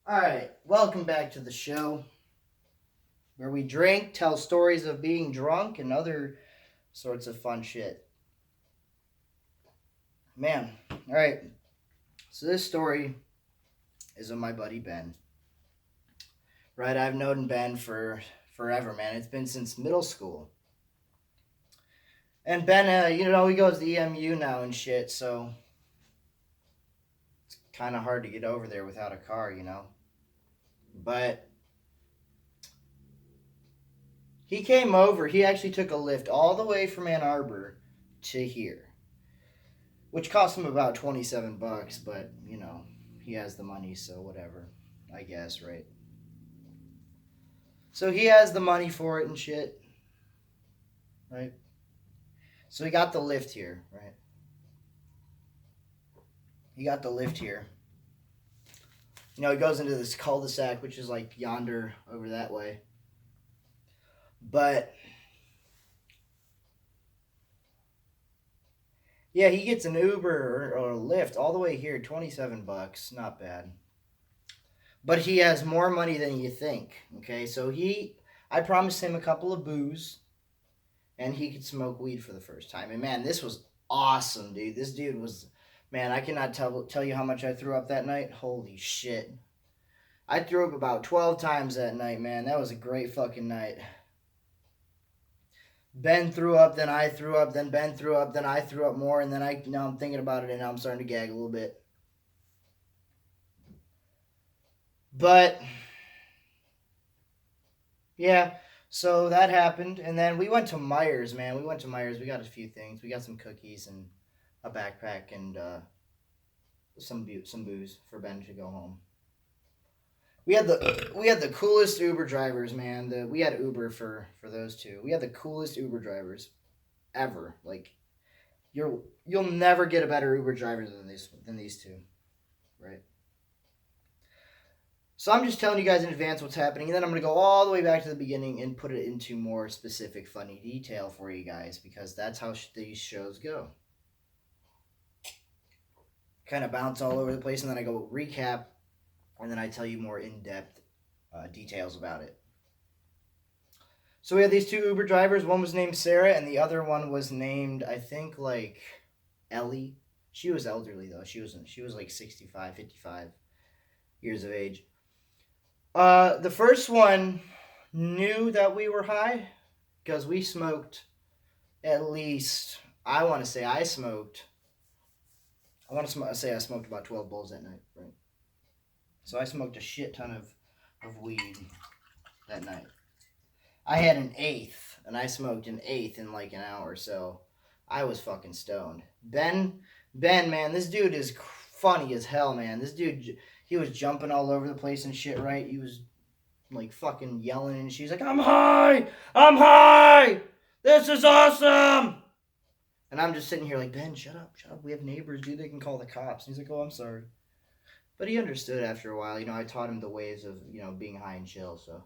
Alright, welcome back to the show where we drink, tell stories of being drunk, and other sorts of fun shit. Man, alright, so this story is of my buddy Ben. Right, I've known Ben for forever, man. It's been since middle school. And Ben, he goes to EMU now and shit, so it's kind of hard to get over there without a car. But he came over, he actually took a lift all the way from Ann Arbor to here, which cost him about $27, but he has the money, so whatever, I guess, right? So he has the money for it and shit, right? So he got the lift here, right? He got the lift here. He goes into this cul-de-sac, which is like yonder over that way. But yeah, he gets an Uber or a Lyft all the way here, $27, not bad. But he has more money than you think. Okay, so I promised him a couple of booze, and he could smoke weed for the first time. And man, this was awesome, dude. This dude was, man, I cannot tell you how much I threw up that night. Holy shit. I threw up about 12 times that night, man. That was a great fucking night. Ben threw up, then I threw up, then Ben threw up, then I threw up more, and then now I'm thinking about it, and now I'm starting to gag a little bit. But yeah, so that happened, and then we went to Myers, man. We went to Myers. We got a few things. We got some cookies and a backpack and some booze for Ben to go home. We had the coolest Uber drivers, man. We had Uber for those two. We had the coolest Uber drivers ever. Like you'll never get a better Uber driver than these two, right? So I'm just telling you guys in advance what's happening, and then I'm going to go all the way back to the beginning and put it into more specific, funny detail for you guys, because that's how these shows go. Kind of bounce all over the place, and then I go recap, and then I tell you more in-depth details about it. So we had these two Uber drivers. One was named Sarah, and the other one was named, I think, like Ellie. She was elderly, though. She was like 65, 55 years of age. The first one knew that we were high because we smoked at least, I want to say I smoked about 12 bowls that night, right? So I smoked a shit ton of weed that night. I had an eighth, and I smoked an eighth in like an hour, so I was fucking stoned. Ben, man, this dude is funny as hell, man. This dude, he was jumping all over the place and shit, right? He was like fucking yelling, and she's like, I'm high, this is awesome. And I'm just sitting here like, Ben, shut up, we have neighbors, dude, they can call the cops. And he's like, oh, I'm sorry. But he understood after a while. I taught him the ways of, being high and chill, so.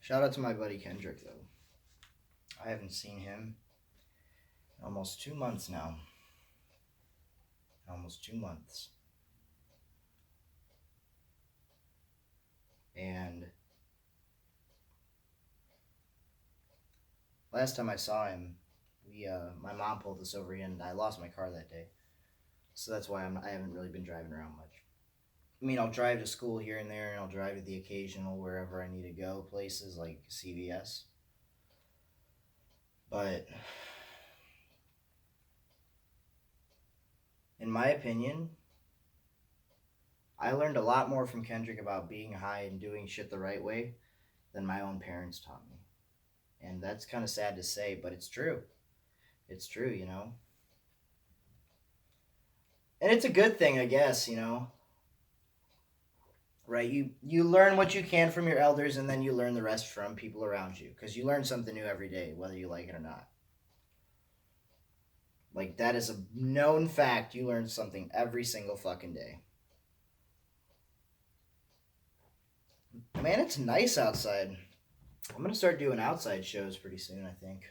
Shout out to my buddy Kendrick, though. I haven't seen him in almost 2 months now. Almost 2 months. And last time I saw him, my mom pulled us over here, and I lost my car that day. So that's why I haven't really been driving around much. I mean, I'll drive to school here and there, and I'll drive to the occasional wherever I need to go, places like CVS. But in my opinion, I learned a lot more from Kendrick about being high and doing shit the right way than my own parents taught me. And that's kind of sad to say, but it's true. It's true, And it's a good thing, I guess, Right? You learn what you can from your elders, and then you learn the rest from people around you, because you learn something new every day, whether you like it or not. Like, that is a known fact. You learn something every single fucking day. Man, it's nice outside. I'm going to start doing outside shows pretty soon, I think.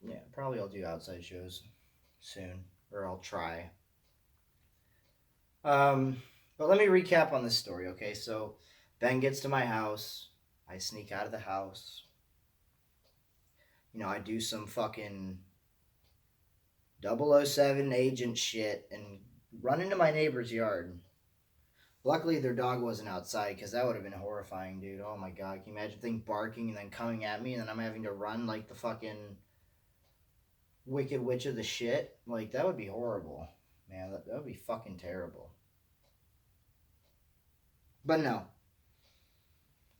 Yeah, probably I'll do outside shows. soon, or I'll try. But let me recap on this story, okay? So Ben gets to my house. I sneak out of the house. I do some fucking 007 agent shit and run into my neighbor's yard. Luckily, their dog wasn't outside because that would have been horrifying, dude. Oh my god, can you imagine thing barking and then coming at me and then I'm having to run like the fucking Wicked Witch of the shit? Like, that would be horrible. Man, that would be fucking terrible. But no.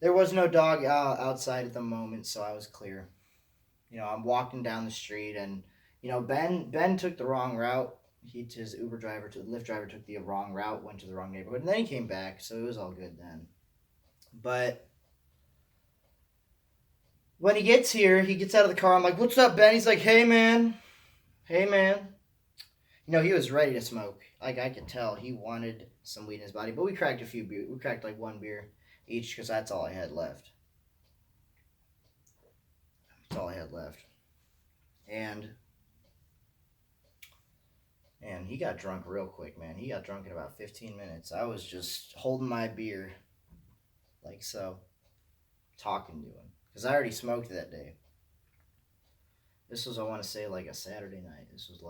There was no dog outside at the moment, so I was clear. I'm walking down the street and, Ben took the wrong route. His Lyft driver took the wrong route, went to the wrong neighborhood, and then he came back, so it was all good then. But when he gets here, he gets out of the car. I'm like, "What's up, Ben?" He's like, "Hey, man. Hey, man." He was ready to smoke. Like, I could tell he wanted some weed in his body. But we cracked a few beers. We cracked like one beer each because that's all I had left. That's all I had left. And he got drunk real quick, man. He got drunk in about 15 minutes. I was just holding my beer like so, talking to him. Because I already smoked that day. This was, I want to say, like a Saturday night. This was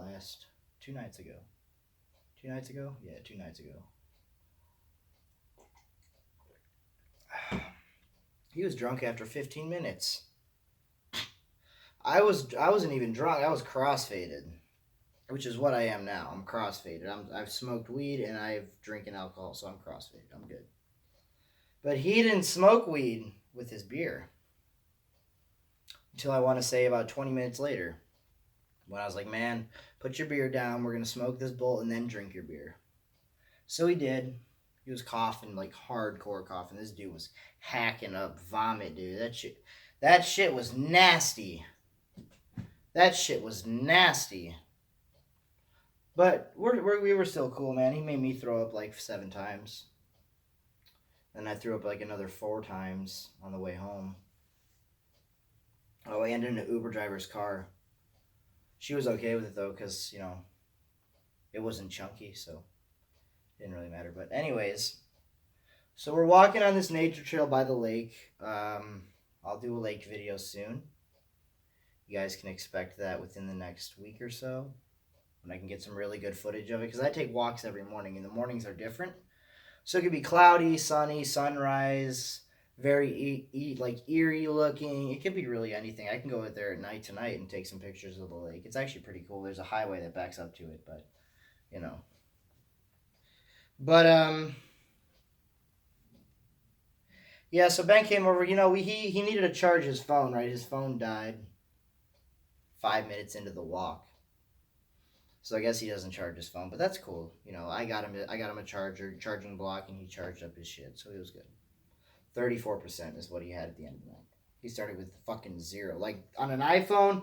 2 nights ago. 2 nights ago? Yeah, 2 nights ago. He was drunk after 15 minutes. I wasn't even drunk. I was crossfaded, which is what I am now. I'm crossfaded. I've smoked weed and I've drinking alcohol, so I'm crossfaded. I'm good. But he didn't smoke weed with his beer until I want to say about 20 minutes later, when I was like, "Man, put your beer down. We're gonna smoke this bowl and then drink your beer." So he did. He was coughing, like hardcore coughing. This dude was hacking up vomit, dude. That shit was nasty. That shit was nasty. But we were still cool, man. He made me throw up like 7 times. Then I threw up like another 4 times on the way home. Oh, I ended in an Uber driver's car. She was okay with it though, because, it wasn't chunky, so it didn't really matter. But anyways, so we're walking on this nature trail by the lake. I'll do a lake video soon. You guys can expect that within the next week or so, when I can get some really good footage of it, because I take walks every morning, and the mornings are different. So it could be cloudy, sunny, sunrise, very like eerie looking. It could be really anything. I can go out there at night tonight and take some pictures of the lake. It's actually pretty cool. There's a highway that backs up to it, but But yeah. So Ben came over. He needed to charge his phone. Right, his phone died 5 minutes into the walk. So I guess he doesn't charge his phone, but that's cool. I got him a charging block, and he charged up his shit, so he was good. 34% is what he had at the end of the night. He started with fucking 0. Like on an iPhone.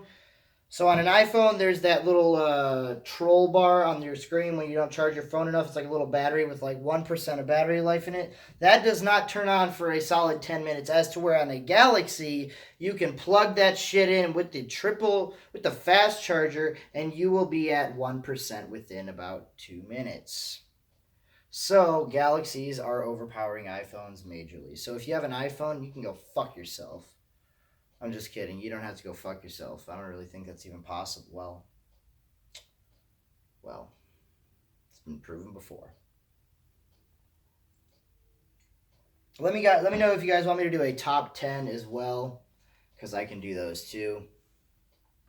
So on an iPhone, there's that little troll bar on your screen when you don't charge your phone enough. It's like a little battery with like 1% of battery life in it. That does not turn on for a solid 10 minutes. As to where on a Galaxy, you can plug that shit in with the fast charger, and you will be at 1% within about 2 minutes. So Galaxies are overpowering iPhones majorly. So if you have an iPhone, you can go fuck yourself. I'm just kidding. You don't have to go fuck yourself. I don't really think that's even possible. Well, it's been proven before. Let me know if you guys want me to do a top 10 as well, because I can do those too.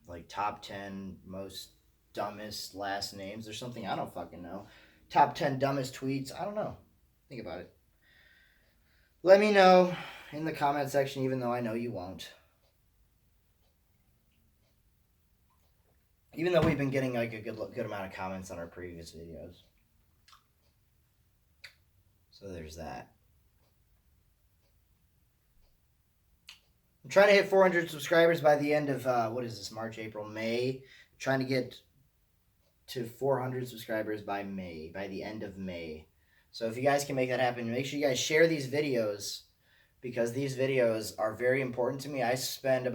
Like top 10 most dumbest last names or something. I don't fucking know. Top 10 dumbest tweets. I don't know. Think about it. Let me know in the comment section, even though I know you won't. Even though we've been getting like a good amount of comments on our previous videos. So there's that. I'm trying to hit 400 subscribers by the end of, March, April, May. I'm trying to get to 400 subscribers by the end of May. So if you guys can make that happen, make sure you guys share these videos, because these videos are very important to me. I spend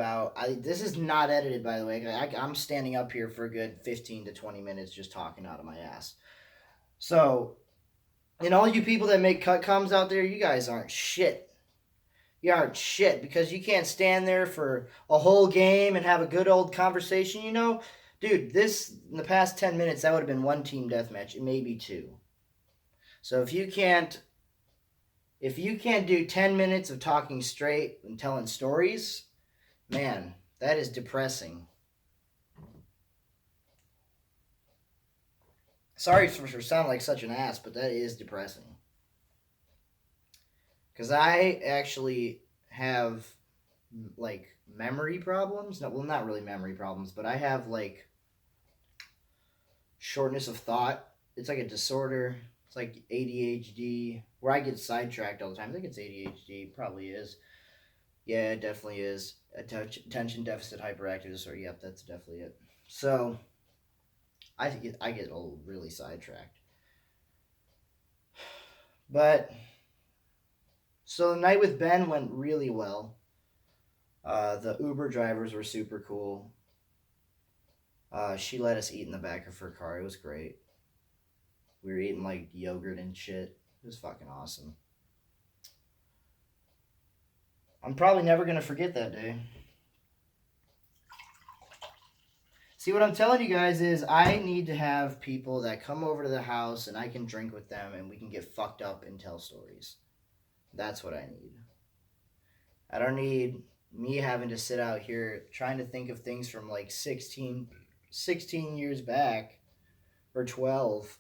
this is not edited, by the way. I'm standing up here for a good 15 to 20 minutes just talking out of my ass. So, and all you people that make cut comms out there, you guys aren't shit. You aren't shit because you can't stand there for a whole game and have a good old conversation, you know? Dude, in the past 10 minutes, that would have been one team deathmatch, maybe two. So if you can't do 10 minutes of talking straight and telling stories, man, that is depressing. Sorry for sounding like such an ass, but that is depressing. Because I actually have, like, memory problems. No, well, not really memory problems, but I have, like, shortness of thought. It's like a disorder. It's like ADHD, where I get sidetracked all the time. I think it's ADHD. Probably is. Yeah, it definitely is. Attention deficit hyperactive disorder. Yep, that's definitely it. So I get really sidetracked. But so the night with Ben went really well. The Uber drivers were super cool. She let us eat in the back of her car. It was great. We were eating like yogurt and shit. It was fucking awesome. I'm probably never gonna forget that day. See, what I'm telling you guys is I need to have people that come over to the house and I can drink with them and we can get fucked up and tell stories. That's what I need. I don't need me having to sit out here trying to think of things from like 16 years back or 12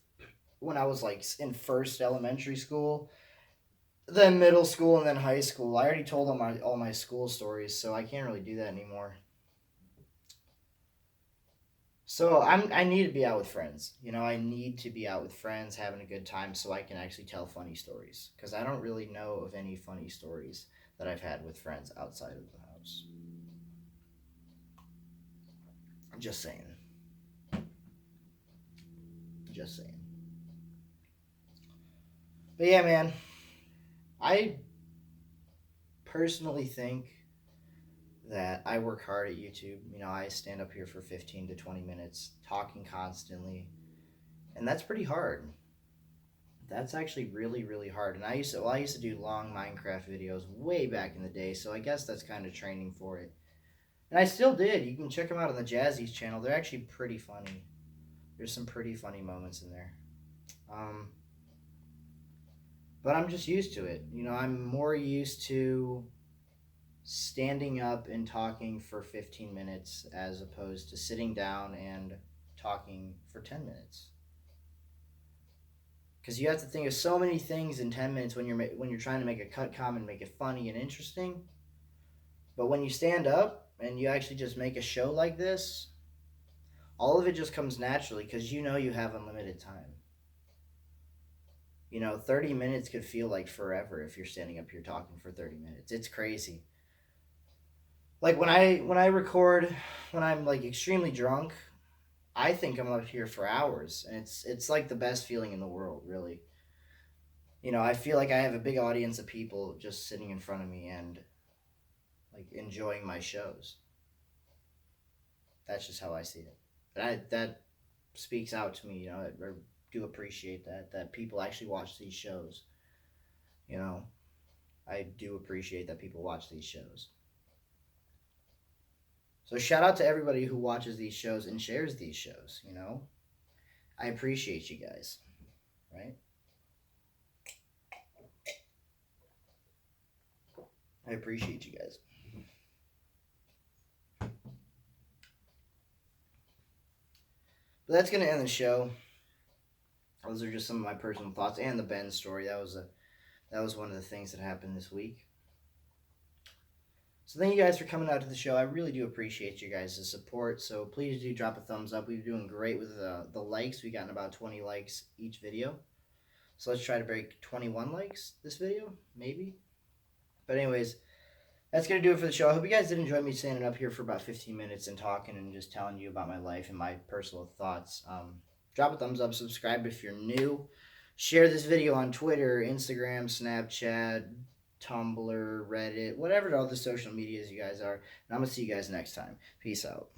when I was like in first elementary school, then middle school, and then high school. I already told all my school stories, so I can't really do that anymore. So I need to be out with friends. You know, I need to be out with friends having a good time so I can actually tell funny stories because I don't really know of any funny stories that I've had with friends outside of the house. I'm just saying. Just saying. But yeah, man, I personally think that I work hard at YouTube. You know, I stand up here for 15 to 20 minutes talking constantly, and that's pretty hard. That's actually really, really hard. And I used to do long Minecraft videos way back in the day, so I guess that's kind of training for it. And I still did. You can check them out on the Jazzy's channel. They're actually pretty funny. There's some pretty funny moments in there. Um, but I'm just used to it. You know, I'm more used to standing up and talking for 15 minutes as opposed to sitting down and talking for 10 minutes. Because you have to think of so many things in 10 minutes when you're trying to make a cut comment, make it funny and interesting. But when you stand up and you actually just make a show like this, all of it just comes naturally because you know you have unlimited time. You know, 30 minutes could feel like forever if you're standing up here talking for 30 minutes. It's crazy. Like when I record when I'm like extremely drunk, I think I'm up here for hours, and it's like the best feeling in the world, really. You know, I feel like I have a big audience of people just sitting in front of me and like enjoying my shows. That's just how I see it. That speaks out to me, you know. I do appreciate that people actually watch these shows. You know, I do appreciate that people watch these shows. So shout out to everybody who watches these shows and shares these shows, you know? I appreciate you guys, right? I appreciate you guys. But that's going to end the show. Those are just some of my personal thoughts and the Ben story. That was one of the things that happened this week. So thank you guys for coming out to the show. I really do appreciate you guys' support. So please do drop a thumbs up. We're doing great with the likes. We've gotten about 20 likes each video. So let's try to break 21 likes this video, maybe. But anyways, that's going to do it for the show. I hope you guys did enjoy me standing up here for about 15 minutes and talking and just telling you about my life and my personal thoughts. Drop a thumbs up, subscribe if you're new. Share this video on Twitter, Instagram, Snapchat, Tumblr, Reddit, whatever all the social medias you guys are. And I'm going to see you guys next time. Peace out.